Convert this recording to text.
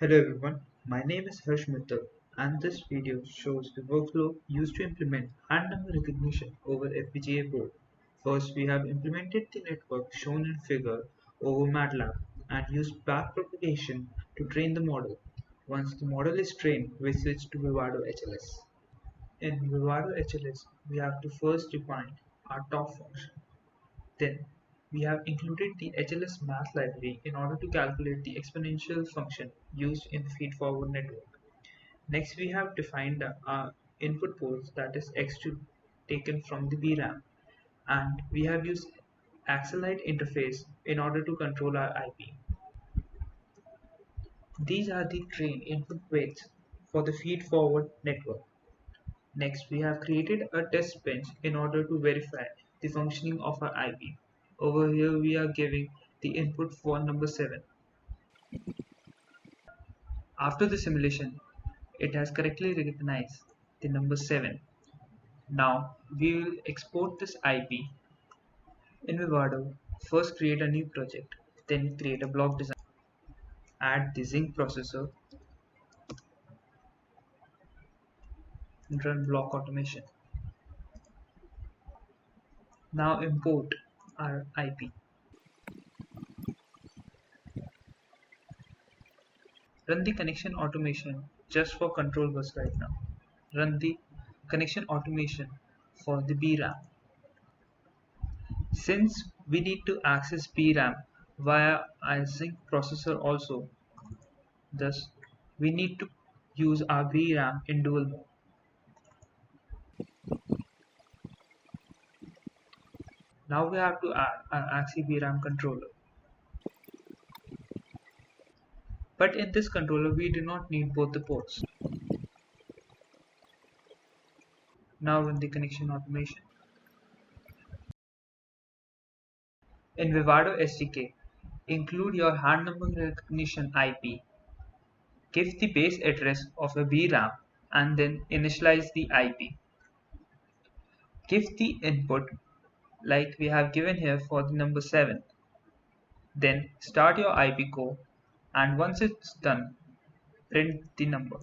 Hello everyone, my name is Harsh Mittal and this video shows the workflow used to implement hand number recognition over FPGA board. First, we have implemented the network shown in figure over MATLAB and used backpropagation to train the model. Once the model is trained, we switch to Vivado HLS. In Vivado HLS, we have to first define our top function. Then, we have included the HLS math library in order to calculate the exponential function used in the feed-forward network. Next, we have defined our input ports, that is X2 taken from the VRAM, and we have used Axelite interface in order to control our IP. These are the train input weights for the feed-forward network. Next, we have created a test bench in order to verify the functioning of our IP. Over here, we are giving the input for number 7. After the simulation, it has correctly recognized the number 7. Now, we will export this IP in Vivado. First, create a new project, then create a block design. Add the Zinc processor and run block automation. Now import our IP. Run the connection automation just for control bus right now. Run the connection automation for the BRAM. Since we need to access BRAM via a Zinc processor also, thus we need to use our VRAM in dual mode. Now we have to add our AXI VRAM controller. But in this controller we do not need both the ports. Now run the connection automation. In Vivado SDK, include your hand number recognition IP. Give the base address of a VRAM and then initialize the IP. Give the input like we have given here for the number 7. Then start your IP core and once it's done, print the number.